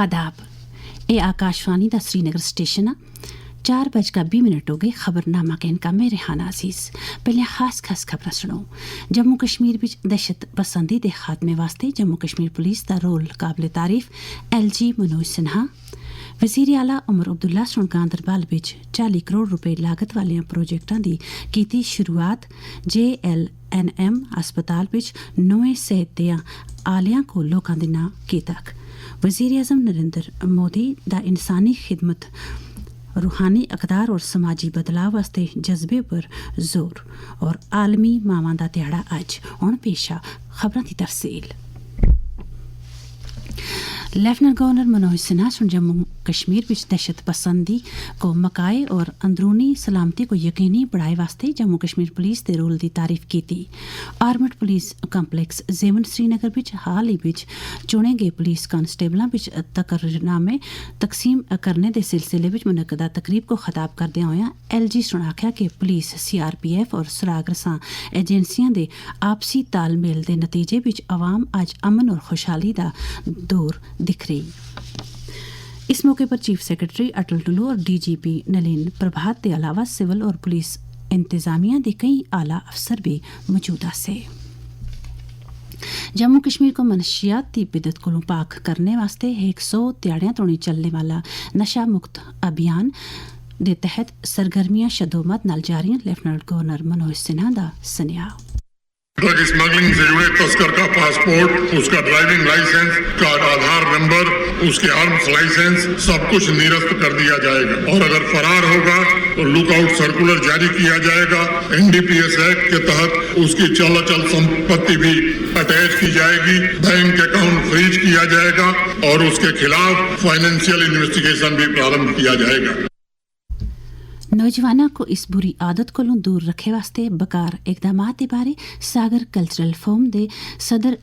आदाब। ए आकाशवाणी दा श्रीनगर स्टेशन आ 4:20 हो गए। खबरनामा के इनका मैं रेहाना अजीज। पहले खास खबर सुनो। जम्मू कश्मीर विच दहशत पसंदी दे खात्मे वास्ते जम्मू कश्मीर पुलिस दा रोल काबिल तारीफ। LG मनोज सिन्हा। वज़ीर आला उमर अब्दुल्ला सुन गांदरबल विच 40 करोड़ रुपए लागत वाले प्रोजेक्टां दी कीती शुरुआत। JLNM अस्पताल विच नोए सेहत दे आलियां को लोकां दे नां कीतक। वज़ीर आज़म नरेंद्र मोदी दा इंसानी खिदमत, रूहानी अकदार और समाजी बदलाव वास्ते जज्बे पर जोर। और आलमी मावां दा ध्याड़ा अज। हुण पेशा खबरां दी तफसील। लेफ्टिनेंट गवर्नर मनोज सिन्हा सुन जम्मू कश्मीर विच दहशत पसंदी को मकाए और अंदरूनी सलामती को यकीनी बढ़ाए वास्ते जम्मू कश्मीर पुलिस दे रोल दी तारीफ कीती। आर्मड पुलिस कम्पलैक्स जेवन श्रीनगर विच हाल ही विच चुने गए पुलिस कांस्टेबलां विच तकरीरनामे तकसीम करने दे सिलसिले विच मुनक्कदा तकरीब को खिताब करदे होया LG सुन आख्या कि पुलिस CRPF और सुराग रसां एजेंसियां दे आपसी तालमेल दे नतीजे विच अवाम अज अमन और खुशहाली दा दौर दिख रही। इस मौके पर चीफ सेक्रेटरी अटल टुलू और DGP नलिन प्रभात के अलावा सिविल और पुलिस इंतजामिया के कई आला अफसर भी मौजूद से। जम्मू कश्मीर को मनशियात की बिदत को पाक करने वास्ते 100 ध्याड़ियां तोड़ी चलने वाला नशा मुक्त अभियान के तहत सरगर्मियां शदोमत नाल जारी। लेफ्टिनेंट गवर्नर मनोज सिन्हा का सनेहा। ड्रग स्मगलिंग से जुड़े तस्कर का पासपोर्ट, उसका ड्राइविंग लाइसेंस, का आधार नंबर, उसके आर्म्स लाइसेंस सब कुछ निरस्त कर दिया जाएगा और अगर फरार होगा तो लुकआउट सर्कुलर जारी किया जाएगा। NDPS एक्ट के तहत उसकी चल संपत्ति भी अटैच की जाएगी, बैंक अकाउंट फ्रीज किया जाएगा और उसके खिलाफ फाइनेंशियल इन्वेस्टिगेशन भी प्रारंभ किया जाएगा। नौजवानों को इस बुरी आदत को दूर रखे वास्ते बकार इकदामात के बारे सागर कल्चरल फोरम दे सदर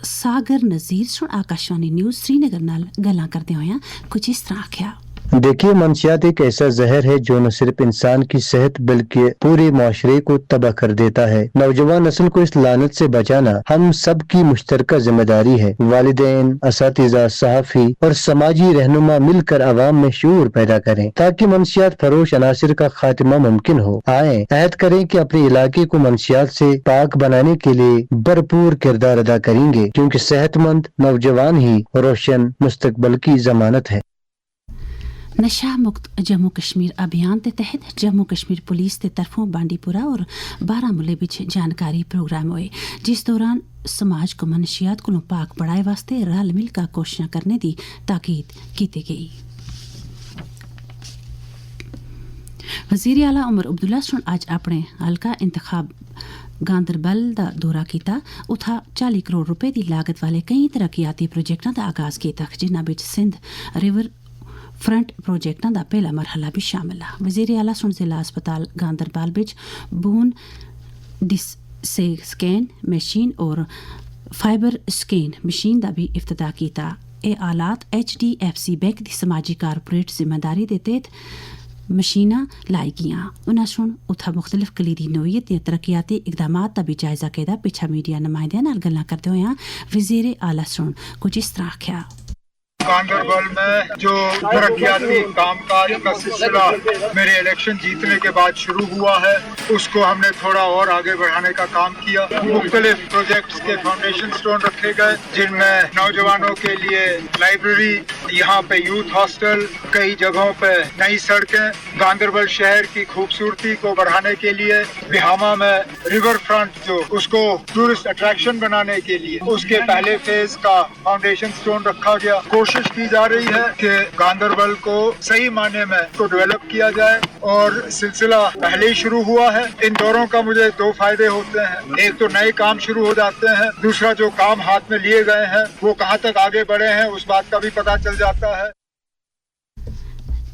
सागर नज़ीर सुन आकाशवाणी न्यूज़ श्रीनगर नाल गल्लां करदे होया कुछ इस तरह आख्या। देखिए, मंशियात एक ऐसा जहर है जो न सिर्फ इंसान की सेहत बल्कि पूरे माशरे को तबाह कर देता है। नौजवान नस्ल को इस लानत से बचाना हम सब की मुश्तरका जिम्मेदारी है। वालिदैन, असातिज़ा, सहाफ़ी और समाजी रहनुमा मिलकर अवाम में शऊर पैदा करें ताकि मंशियात फरोश अनासिर का खात्मा मुमकिन हो। आए अहद करें कि अपने इलाके को मंशियात से पाक बनाने के लिए भरपूर किरदार अदा करेंगे, क्योंकि सेहतमंद नौजवान ही रोशन मुस्तकबल की जमानत है। नशा मुक्त जम्मू कश्मीर अभियान के तहत जम्मू कश्मीर पुलिस के तरफों बांडीपुरा और बारामूले विच जानकारी प्रोग्राम हुए, जिस दौरान समाज को मनशियात को पाक बढ़ाए वास्ते रल मिल का कोशिशां करने की ताकीद की गई। वज़ीर आला उमर अब्दुल्ला सुन आज अपने हल्का इंतखाब गांदरबल का दौरा किया। उत्था 40 करोड़ रुपए की लागत वाले कई तरक्याती प्रोजेक्टां का आगाज किया, जिन्हां विच सिंध रिवर फ्रंट प्रोजेक्टां का पहला मरहला भी शामिल है। वज़ीर आला सुन जिला अस्पताल गांदरबल विच बून से स्कैन मशीन और फाइबर स्कैन मशीन का भी इफ्तिताह किया। यह आलात HDFC बैंक की समाजी कारपोरेट जिम्मेदारी के तहत मशीनां लाई गियां। उन्हां सुन उत्था मुख्तलिफ कलीदी नोयत दियां तरक्याती इकदामात का भी जायजा किया। पिछा मीडिया नुमाइंदियां नाल गल्लां करदे होया वज़ीर आला सुन कुछ इस तरह आख्या। गांदरबल में जो तरक्याती कामकाज का सिलसिला मेरे इलेक्शन जीतने के बाद शुरू हुआ है, उसको हमने थोड़ा और आगे बढ़ाने का काम किया। मुख्तलिफ प्रोजेक्ट्स के फाउंडेशन स्टोन रखे गए, जिनमें नौजवानों के लिए लाइब्रेरी, यहाँ पे यूथ हॉस्टल, कई जगहों पे नई सड़कें, गांदरबल शहर की खूबसूरती को बढ़ाने के लिए बिहामा में रिवर फ्रंट जो उसको टूरिस्ट अट्रैक्शन बनाने के लिए उसके पहले फेज का फाउंडेशन स्टोन रखा गया। कोशिश की जा रही है कि गांदरबल को सही मायने में तो डेवलप किया जाए और सिलसिला पहले ही शुरू हुआ है। इन दौरों का मुझे 2 फायदे होते हैं। एक तो नए काम शुरू हो जाते हैं, दूसरा जो काम हाथ में लिए गए हैं वो कहाँ तक आगे बढ़े हैं उस बात का भी पता चल जाता है।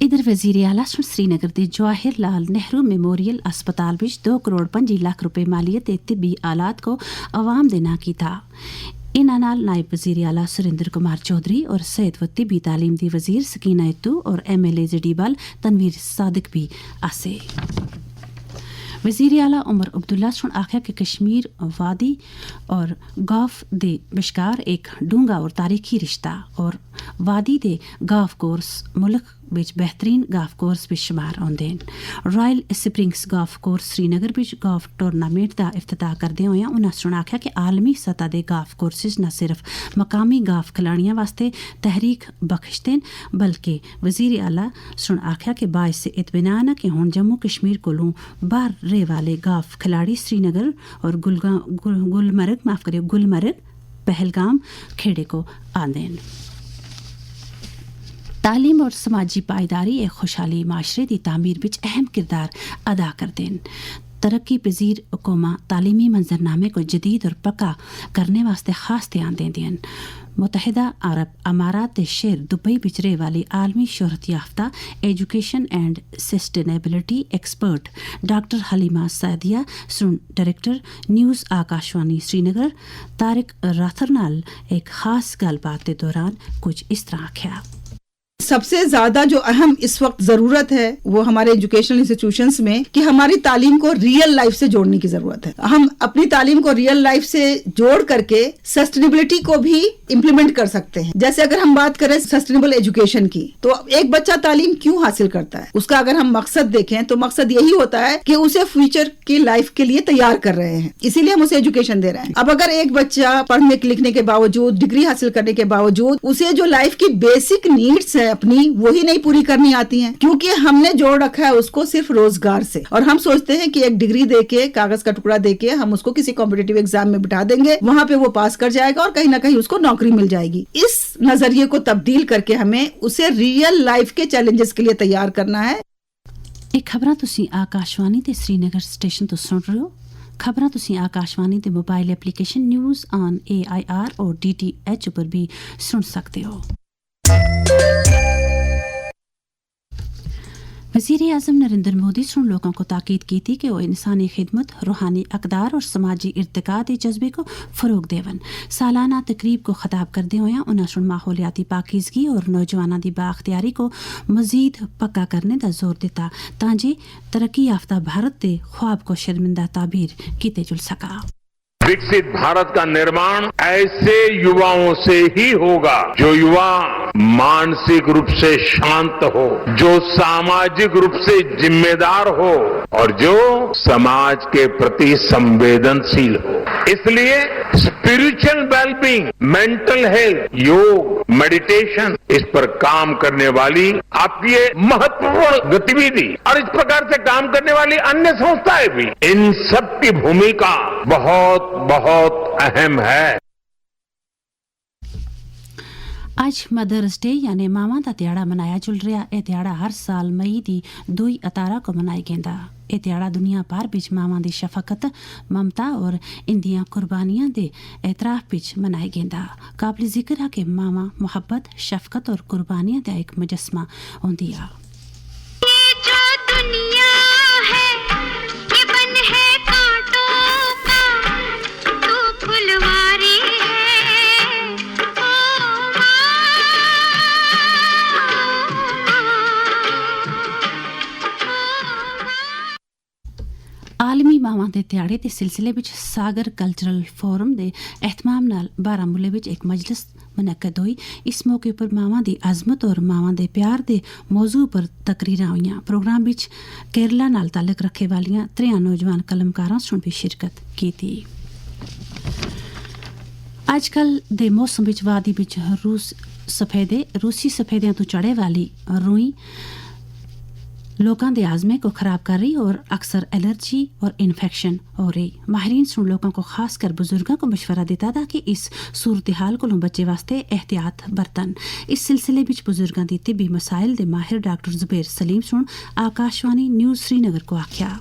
इधर वज़ीर आला श्रीनगर के जवाहिर लाल नेहरू मेमोरियल अस्पताल विच 2 करोड़ 5 लाख रुपए मालियत के तिब्बी आलात को अवाम देना की था। इन्हां नाल नायब वज़ीर आला सुरेंद्र कुमार चौधरी और सेहत व तिब्बी तालीम दी वज़ीर सकीना इत्तू और MLA जडीबल तनवीर सादिक भी आसे। वज़ीर आला उमर अब्दुल्ला सुन आख्या कि कश्मीर वादी और गौफ दे बशकार एक डूंगा और तारीखी रिश्ता और वादी दे गाफ कोर्स मुल्क विच बेहतरीन गाफ कोर्स विच शुमार होंदे न। रॉयल स्प्रिंग्स गाफ कोर्स श्रीनगर विच गाफ टूर्नामेंट दा इफ्तिताह करदे होए उन्होंने आख्या कि आलमी सतह दे गाफ कोर्सेज न सिर्फ मकामी गाफ खिलाड़ियों वास्ते तहरीक बख्शते न बल्कि वजीर आला सुन आख्या कि बाइस इत्मीनान कि हुण जम्मू कश्मीर कोलों बाहर रहे वाले गाफ खिलाड़ी श्रीनगर और गुलमर्ग पहलगाम खेड़े को आंदे न। तालीम और समाजी पायदारी एक खुशहाली माशरे की तामीर विच अहम किरदार अदा करते हैं। तरक्की पजीर कौमां तालीमी मंजरनामे को जदीद और पक्का करने वास्ते खास ध्यान देंदी हैं। मुतहदा अरब अमारात के शहर दुबई विच रहे वाली आलमी शोहरत याफ्ता education and sustainability expert doctor Halima Sadia सुन डायरेक्टर न्यूज़ आकाशवाणी श्रीनगर तारिक राथर नाल एक खास गलबात के दौरान कुछ इस तरह आख्या। सबसे ज्यादा जो अहम इस वक्त जरूरत है वो हमारे एजुकेशनल इंस्टीट्यूशंस में कि हमारी तालीम को रियल लाइफ से जोड़ने की जरूरत है। हम अपनी तालीम को रियल लाइफ से जोड़ करके सस्टेनेबिलिटी को भी इम्प्लीमेंट कर सकते हैं। जैसे अगर हम बात करें सस्टेनेबल एजुकेशन की, तो एक बच्चा तालीम क्यों हासिल करता है, उसका अगर हम मकसद देखें तो मकसद यही होता है कि उसे फ्यूचर की लाइफ के लिए तैयार कर रहे हैं, इसीलिए हम उसे एजुकेशन दे रहे हैं। अब अगर एक बच्चा पढ़ने लिखने के बावजूद, डिग्री हासिल करने के बावजूद उसे जो लाइफ की बेसिक नीड्स है अपनी वही नहीं पूरी करनी आती हैं, क्योंकि हमने जोड़ रखा है उसको सिर्फ रोजगार से, और हम सोचते हैं कि एक डिग्री देके, कागज का टुकड़ा देके हम उसको किसी कॉम्पिटिटिव एग्जाम में बिठा देंगे, वहां पे वो पास कर जाएगा और कहीं ना कहीं उसको नौकरी मिल जाएगी। इस नजरिए को तब्दील करके हमें उसे रियल लाइफ के चैलेंजेस के लिए तैयार करना है। एक खबरां तुसी आकाशवाणी ते श्रीनगर स्टेशन तो सुन रहे हो। खबरां तुसी आकाशवाणी दे mobile application news on AIR और DTH पर भी सुन सकते हो। वज़ीर आज़म नरेंद्र मोदी सुन लोगों को ताकीद की थी कि वो इंसानी खिदमत, रूहानी अकदार और समाजी इर्तिका के जज्बे को फ़रोग देवन। सालाना तकरीब को ख़ताब करते हुए उन्हें सुन माहौलियाती पाकीज़गी और नौजवानों की बाख्तियारी को मज़ीद पक्का करने का जोर दिता ताकि तरक्की याफ्ता भारत के ख्वाब को शर्मिंदा ताबीर किते जुल सका। विकसित भारत का निर्माण ऐसे युवाओं से ही होगा जो युवा मानसिक रूप से शांत हो, जो सामाजिक रूप से जिम्मेदार हो और जो समाज के प्रति संवेदनशील हो। इसलिए स्पिरिचुअल वेलबींग, मेंटल हेल्थ, योग, मेडिटेशन, इस पर काम करने वाली आपकी ये महत्वपूर्ण गतिविधि और इस प्रकार से काम करने वाली अन्य संस्थाएं भी, इन सब की भूमिका बहुत बहुत अहम है। आज मदर्स डे यानी मावां दा ध्याड़ा मनाया जुल रहा। यह ध्याड़ा हर साल मई दी 2 अतारा को मनाई गेंदा। यह ध्याड़ा दुनिया भर विच मावां दी शफकत, ममता और इंदियां कुर्बानियां दे एतराफ विच मनाई गेंदा। काबिल जिक्र है कि मावां मुहब्बत, शफकत और कुर्बानियां दा एक मुजस्मा होंदियां। आलमी मावां दे ध्याड़े दे सिलसिले विच सागर कल्चरल फोरम दे एहतमाम नाल बारामूला विच एक मजलिस मुनक्कद हुई। इस मौके पर मावां दी अजमत और मावां दे प्यार दे मौजू पर तकरीरां हुईयां। प्रोग्राम विच केरला नाल ताल्लुक रखे वालियां 3 नौजवान कलमकारां सुन भी शिरकत की थी। अजकल दे मौसम विच वादी विच रूसी सफेदियां तो चढ़े वाली रूई लोगों के आजमे को खराब कर रही और अक्सर एलर्जी और इन्फेक्शन हो रही। माहिरीन सुन लोगों को खासकर बुजुर्गों को मशवरा देता था कि इस सूरत हाल को बच्चे वास्ते एहतियात बरतन। इस सिलसिले विच बुजुर्गों की तिब्बी मसाइल दे माहिर डॉक्टर जुबैर सलीम सुन आकाशवाणी न्यूज़ श्रीनगर को आख्या।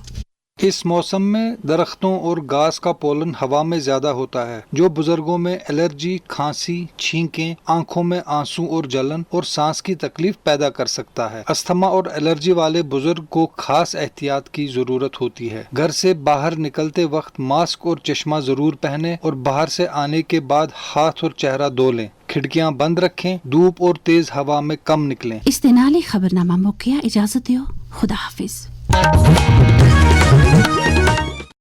इस मौसम में दरख्तों और घास का पोलन हवा में ज्यादा होता है, जो बुजुर्गों में एलर्जी, खांसी, छींकें, आंखों में आंसू और जलन और सांस की तकलीफ पैदा कर सकता है। अस्थमा और एलर्जी वाले बुजुर्ग को खास एहतियात की जरूरत होती है। घर से बाहर निकलते वक्त मास्क और चश्मा जरूर पहने और बाहर से आने के बाद हाथ और चेहरा धो लें। खिड़कियां बंद रखें, धूप और तेज हवा में कम निकलें। इस दिनाली खबरनामा मुक्किया, इजाजत दो, खुदा हाफिज।